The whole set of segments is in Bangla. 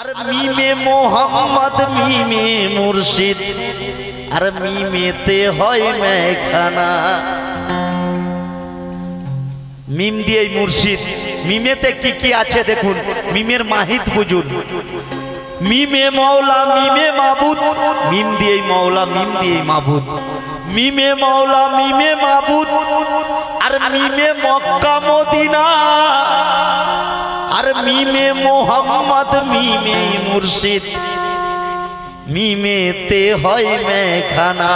আর মিমে মোহাম্মদ মিমে মুর্শিদ আর মিমেতে হয় মেখানা। মিম দিয়ে মুর্শিদ, মিমেতে কি কি আছে দেখুন, মিমের মাহিত বুঝুন। মিমে মাওলা মিমে মাবুদ, মিম দিয়ে মাওলা মিম দিয়ে মাবুদ, মিমে মাওলা মিমে মাবুদ আর মিমে মক্কা মদিনা আর মিমে মোহাম্মদ মিমে মুর্শিদ মিমেতে হয় মেখানা।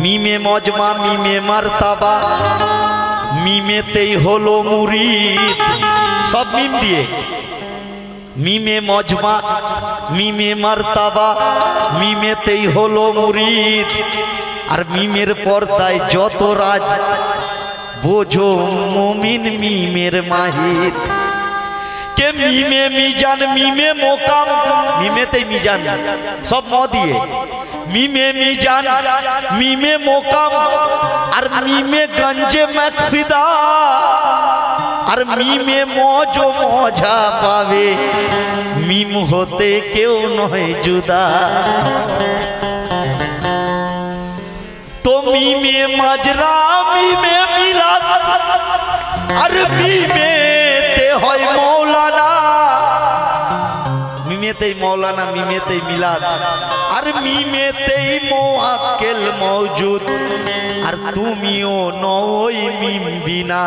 মিমে মজমা মিমে মারতাবা মিমেতেই হলো মুরিদ। সব মিম দিয়ে, মিমে মজমা মিমে মারতাবা মিমেতেই হলো মুরিদ। আর মিমের পর্দায় যত রাজ বোঝো মুমিন মিমের মাহিত। কে মিমে মিজান মিমে মোকাম, মিমেতেই মিজান সব ম দিয়ে, মিমে মিজান মিমে মোকাম আর মিমে গঞ্জে মকফিদা আর মিমে মজ মজা পাবে মিম হতে কেউ নয় জুদা। তো মিমে মাজরা মিমে মিলাদ আর মিমেতে হয় মৌলানা, মিমেতেই মৌলানা মিমেতেই মিলাদ আর মিমেতেই মুআক্কেল মওজুদ। আর তুমিও নই মিম বিনা।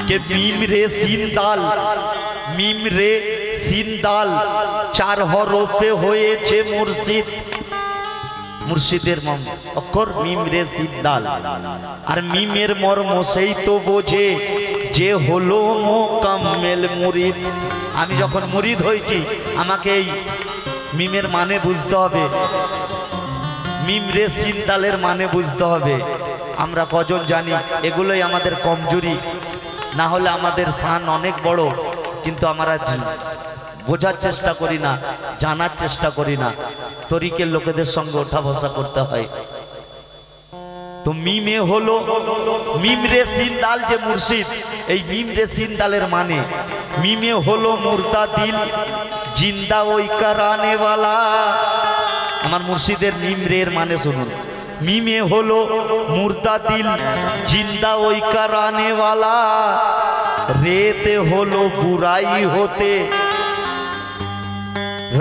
কে মিম রে সিন দাল, মিম রে সিন দাল চার হরফে হয়েছে মুর্শিদ। মুর্শিদের অক্ষর মিম রে সিন দাল। আর মিমের মর্ম সেই তো বোঝে যে হলো মোকাম্মেল মুরিদ। আমি যখন মুরিদ হয়েছি আমাকে এই মিমের মানে বুঝতে হবে, মিম রে সিন দালের মানে বুঝতে হবে। আমরা কজন জানি? এগুলোই আমাদের কমজোরি, না হলে আমাদের শান অনেক বড়, কিন্তু আমরা বোঝার চেষ্টা করি না, জানার চেষ্টা করি না। তরিকের লোকেদের সঙ্গে ওঠা বসা করতে হয়। তো মিমে হলো মিম রে সিন দাল যে মুর্শিদ, এই মিম রে সিন দালের মানে মিমে হলো মুর্দা দিল জিন্দা ওই কারানে ওয়ালা। আমার মুর্শিদের মিম রে এর মানে শুনুন, মিমে হলো মুর্দা দিল জিন্দা ওই কারানে ওয়ালা। রেতে হলো বুরাই হতে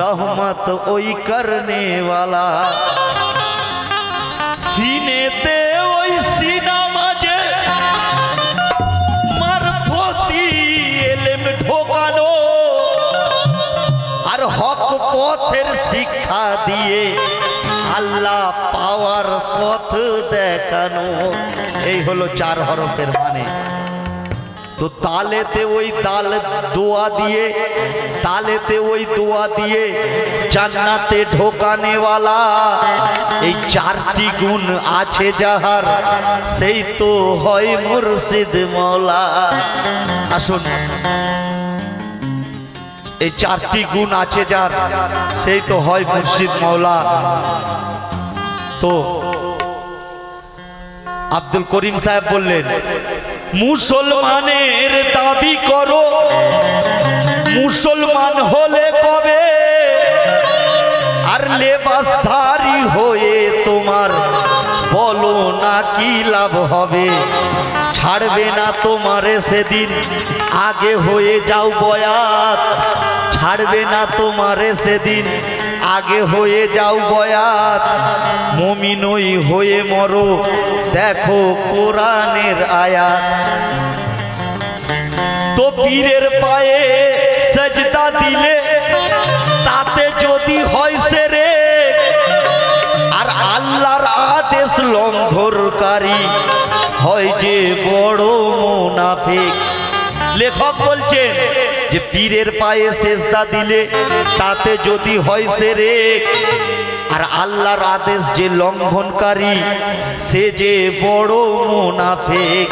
রহমত ওই করনে ওয়ালা। সিনেতে ওই সিনা মাঝে মারফতি এলেম ঢোকানো আর হক পথের শিক্ষা দিয়ে আল্লাহ পাওয়ার পথ দেখানো। এই হলো চার হরফের মানে। তো তালেতে ওই তাল দোয়া দিয়ে, তালেতে ওই দোয়া দিয়ে জান্নাতে ঢোকানে ওয়ালা। এই চারটি গুণ আছে যাহার সেই তো হয় মুর্শিদ মওলা। আসুন, এই চারটি গুণ আছে যার সেই তো হয় মুর্শিদ মওলা। তো আব্দুল করিম সাহেব বললেন, মুসলমানের দাবি করো মুসলমান হলে কবে, আর লেবাসধারী হয়ে তোমার বলো না কি লাভ হবে। ছাড়বে না তোমারে সেদিন আগে হয়ে যাও বয়াত, ছাড়বে না তোমারে সেদিন আগে হয়ে যাও বয়াত। মুমিনই হয়ে মরো দেখো কোরআনের আয়াত। তো পীরের পায়ে সেজদা দিলে তাতে যদি হয় শিরক আর আল্লাহর আদেশ লঙ্ঘনকারী হয় যে বড় মুনাফিক। লেখক বলছেন যে পীরের পায়ে সেজদা দিলে তাতে যদি হয় শিরক আর আল্লাহর আদেশ যে লঙ্ঘনকারী সে যে বড় মুনাফিক।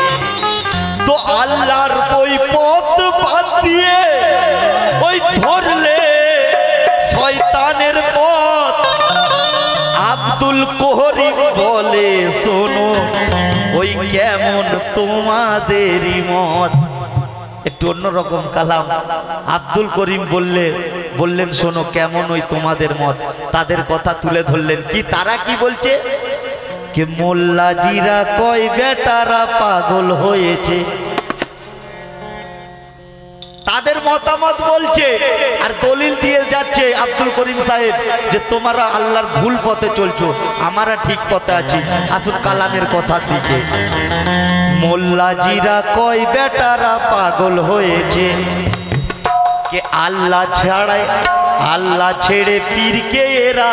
তো আল্লাহর ওই পথ বাদ দিয়ে ওই ধরলে শয়তানের পথ। আব্দুল করিম বলে শোনো ওই কেমন তোমাদেরই মত। একটু অন্যরকম কালাম। আব্দুল করিম বললেন শোনো কেমন ওই তোমাদের মত। তাদের কথা তুলে ধরলেন। কি তারা কি বলছে? কে মোল্লাজিরা কয় বেটারা পাগল হয়েছে। তাদের মতামত বলছে আর দলিল দিয়ে যাচ্ছে আব্দুল করিম সাহেব যে তোমরা আল্লাহর ভুল পথে চলছো, আমরা ঠিক পথে আছি। আসুন কালামের কথা দিকে। মোল্লাজিরা কয় বেটারা পাগল হয়েছে, কে আল্লাহ ছাড়ায় আল্লাহ ছেড়ে পীরকে এরা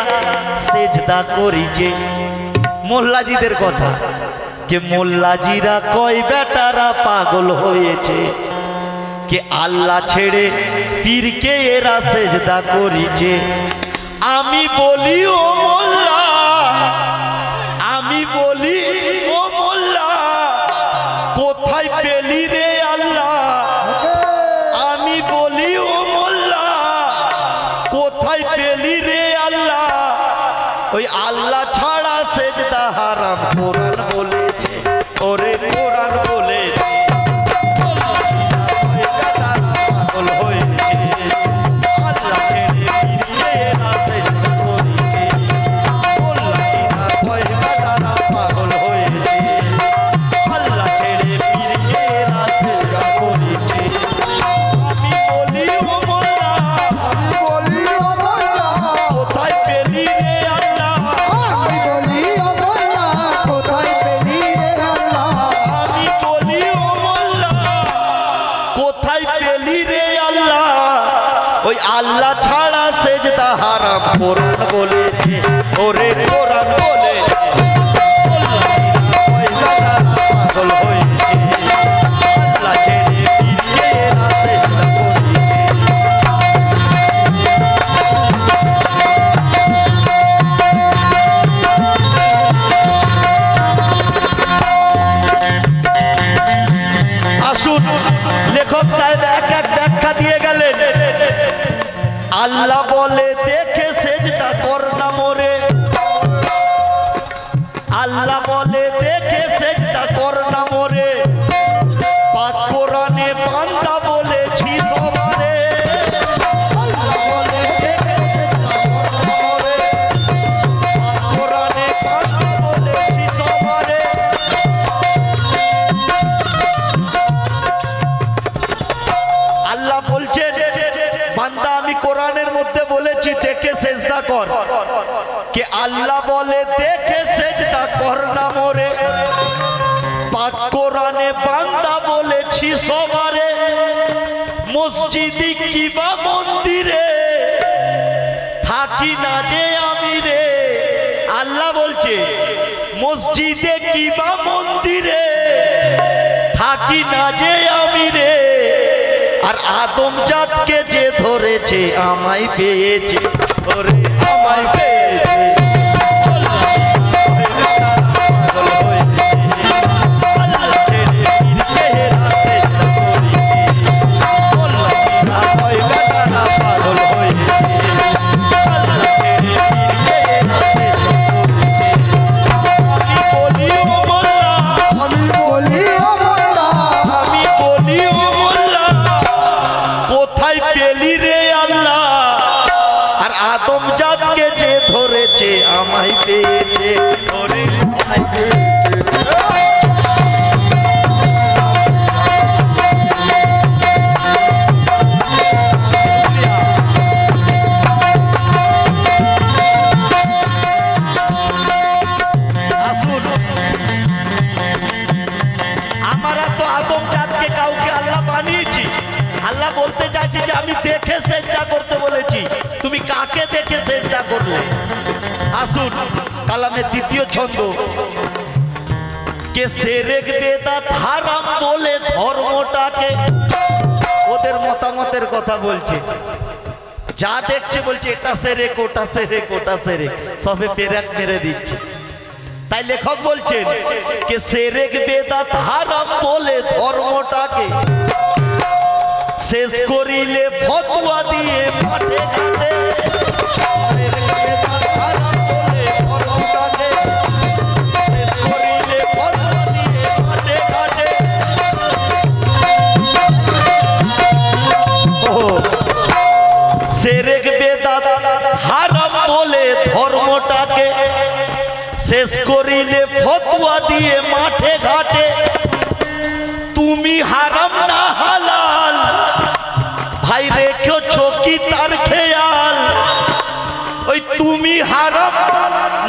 সেজদা করিছে। মোল্লাজিদের কথা। কে মোল্লাজিরা কয় বেটারা পাগল হয়েছে, কে আল্লাহ ছেড়ে পীরকে এরা সেজদা করিছে। আমি বলি ও মোল্লা, আমি বলি ও মোল্লা, কোথায় পেলি রে আল্লাহ? আমি বলি ও মোল্লা, কোথায় পেলি রে আল্লাহ? ওই আল্লাহ ছাড়া সেজদা হারাম কোরআন বলেছে। ওরে কোরআন বলেছে। ওই আল্লাহ ছাড়া সেজদা হারাম কোরআন বলেছে। ওরে কোরআন বলেছে। পাগল হয়েছে আল্লাহ ছেড়ে পীরকে এরা সেজদা করিছে। আসুন লেখক সাহেব এক এক ব্যাখ্যা দিয়ে গেলেন। আল্লাহ বলে দেখে সেজদা কর না মোরে, আল্লাহ বলে দেখে সেজদা কর না মোরে, পাক কোরআনে বান্দা বলেছি সবারে। আল্লাহ বলে দেখে সেজদা কর না মোরে, পাক কোরআনে বান্দা বলেছি সবারে। আল্লাহ বলছেন বান্দা আমি কোরআনের মধ্যে বলেছি দেখে সেজদা কর। কে আল্লাহ বলে দেখে সেজদা কর না মোরে, পাক কোরআনে বান্দা বলেছি সবারে। মসজিদে কিবা মন্দিরে থাকি না যে আমি রে। আল্লাহ বলছে মসজিদে কিবা মন্দিরে থাকি না যে আমি রে। আর আদম জাতকে যে ধরেছে আমায় পেয়েছে। ওরে আমায় পেয়েছে। আদম জাতকে যে ধরেছে আমায় পেয়েছে। ওরে আমায় পেয়েছে। আসুন আমরা তো আদম জাতকে কাউকে আল্লাহ বানিয়েছি। আল্লাহ বলতে চাইছে যে আমি দেখে সেজদা করতে বলেছি, তুমি কাকে দেখে সেজদা করলে? আসুন কালামের দ্বিতীয় ছন্দ। কে সেরেক বেদাত হারাম বলে ধর্মটাকে, ওদের মতামতের কথা বলছে। যা দেখছে বলছে এটা সেরেক ওটা সেরেক ওটা সেরেক, সবে পেরাক মেরে দিচ্ছে। তাই লেখক বলছেন কে সেরেক বেদাত হারাম বলে ধর্মটাকে শেষ করিলে ফতোয়া দিয়ে মাঠে ঘাটে। সেরেক বেদাত হারাম বলে ধর্মটাকে শেষ করিলে ফতোয়া দিয়ে মাঠে ঘাটে তুমি হারাম না হালাল ভাই রেখেছো কি তার খেয়াল ওই তুমি হারাম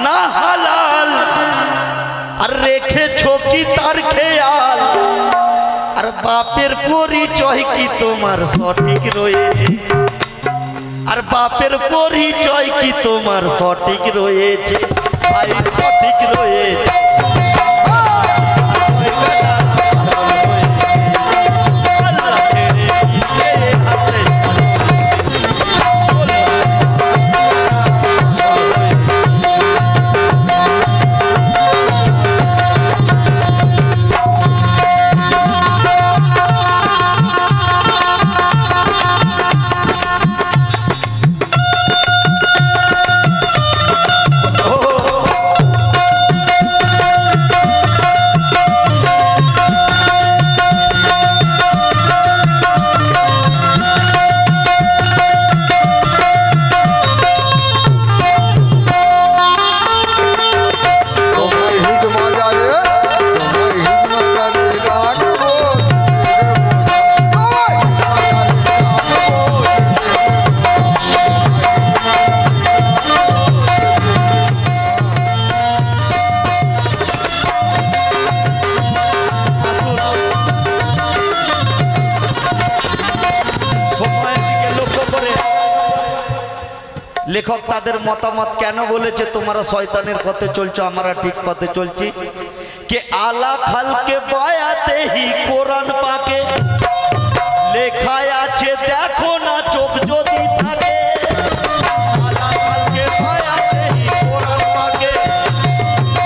না হালাল আর রেখেছো কি তার খেয়াল আর বাপের পরিচয় কি তোমার সঠিক রয়েছে আর বাপের পরিচয় কি তোমার সঠিক রয়েছে ভাই সঠিক রয়েছে लेखक तादेर मतामत केन बोलेছে তোমরা শয়তানের পথে চলছো আমরা ঠিক পথে চলছি कि आला खाल के बायाते ही कुरान पाके लेखा आछे देखो ना चोख যদি থাকে आला खाल के बायाते ही कुरान पाके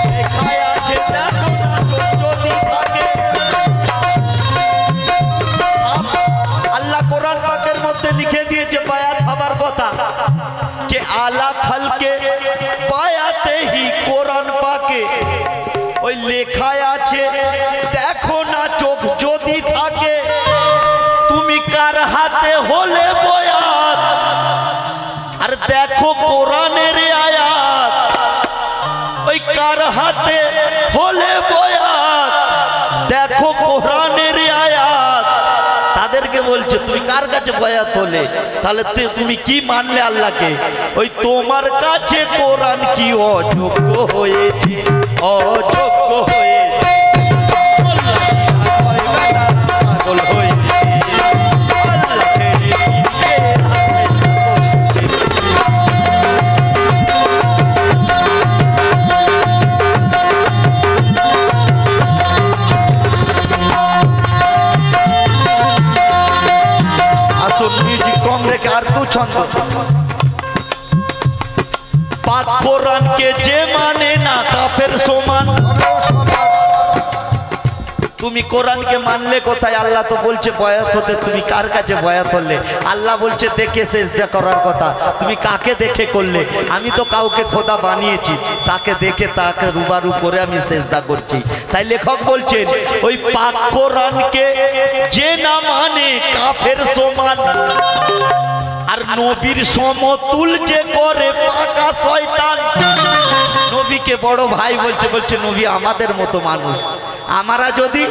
लेखा आछे देखो ना चोख যদি থাকে আল্লাহ কুরআন পাকের মধ্যে লিখে দিয়েছে বায়াত হবার কথা कि आला खल के पायाते ही कुरान पाके ओई लेखा आछे देखो ना चोख যদি থাকে তুমি কার হাতে হলে বয়াত আর দেখো কোরআনের আয়াত ওই কার হাতে হলে বয়াত দেখো কোরআনের আয়াত তাদেরকে বলছে তুমি কার কাছে বয়াত হলে তাহলে তুমি কি মানলে আল্লাহকে ওই তোমার কাছে কোরআন কি অযোগ্য হয়েছে অযোগ্য হয়েছে পাগল হয়েছে कम रेखे और दू छंद पाक कुरान के जे माने ना काफेर समान তুমি কোরআনকে মানলে কোথায় আল্লাহ তো বলছে বয়াত হতে তুমি কার কাছে বয়াত হলে আল্লাহ বলছে দেখে সিজদা করার কথা তুমি কাকে দেখে করলে আমি তো কাউকে খোদা বানিয়েছি তাকে দেখে তাকে রুবারু করে আমি সিজদা করছি তাই লেখক বলছেন ওই পাক কোরআনকে যে না মানে কাফের সমান আর নবীর সমতুল যে করে পাকা শয়তান নবীকে বড় ভাই বলছে বলছে নবী আমাদের মতো মানুষ আমরা যদি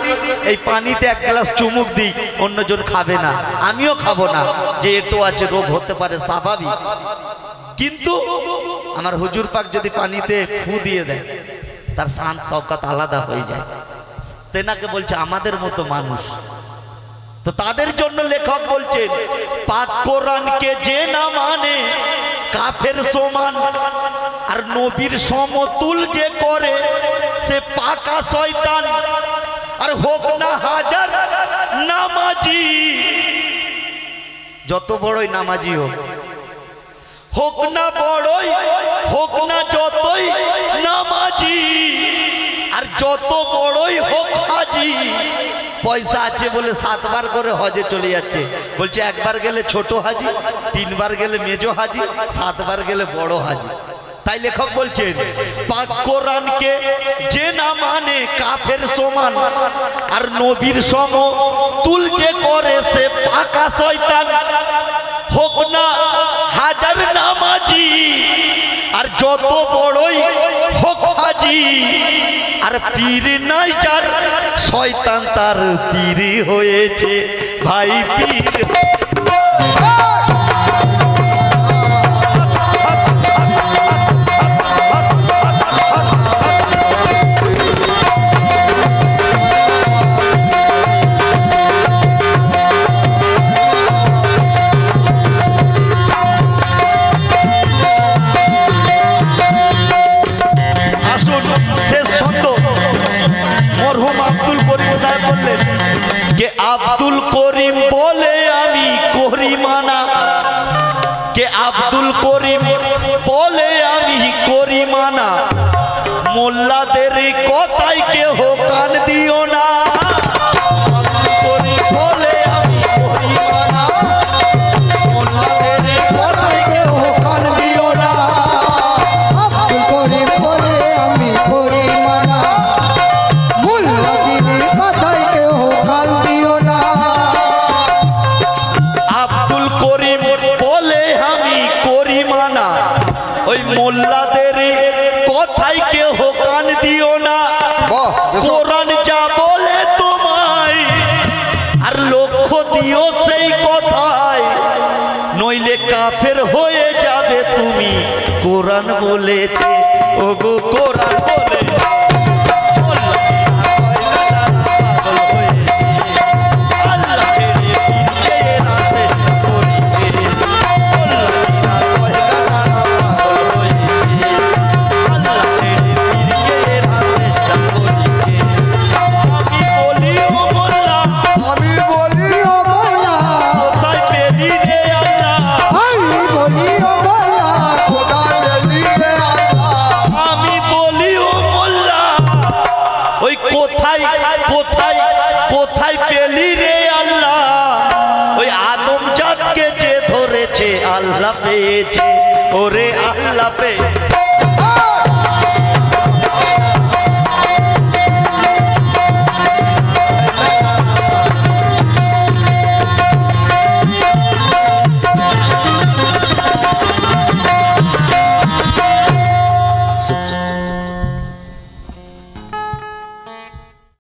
এই পানিতে এক গ্লাস চুমুক দিই অন্যজন খাবে না আমিও খাবো না যে এটো আছে রোগ হতে পারে স্বাভাবিক কিন্তু আমার হুজুর পাক যদি পানিতে ফু দিয়ে দেয় তার শান শওকত আলাদা হয়ে যায় তেনাকে বলছে আমাদের মতো মানুষ তো তাদের জন্য লেখক বলছেন পাক কোরআনকে যে না মানে কাফের সমান আর নবীর সমতুল যে করে সে পাকা শয়তান আর হোক না হাজার নামাজি যত বড়ই নামাজি হোক হোক না বড়ই হোক না যতই নামাজি আর যত বড়ই হোক হাজি পয়সা আছে বলে 7 বার করে হজে চলে যাচ্ছে বলছে একবার গেলে ছোট হাজি 3 বার গেলে মেজো হাজি 7 বার গেলে বড় হাজি তাই লেখক বলছেন পাক কোরআনকে যে না মানে কাফের সমান আর নবীর সমতুল যে করে সে পাকা শয়তান হোক না যত বড়ই হোক হাজি আর পীর নাই যার শয়তান তার পীর হয়েছে ভাই পীর আব্দুল করিম বলে আমি করি মানা কে আব্দুল করিম বলে আমি করি মানা মোল্লাদের কথায় কেহ কান দিও না বলে আমি করি মানা মোল্লাদের কথায় কেহ কান দিও না আব্দুল করিম বলে আমি করি মানা মোল্লাদের কথায় কেহ কান দিও না আব্দুল করিম বলে আমি করি মানা ওই মোল্লাদের কথায় কেহ কান দিও না কোরআন যা বলে তোমায় আর লক্ষ্য দিও সেই কথায় নইলে কাফের হয়ে যাবে তুমি কোরআন বলেছে ওগো কোরআন বলে কোথায় পেলি রে আল্লাহ ওই আদম জাতকে যে ধরেছে আল্লাহ পেয়েছে ওরে আল্লাহ পেয়েছে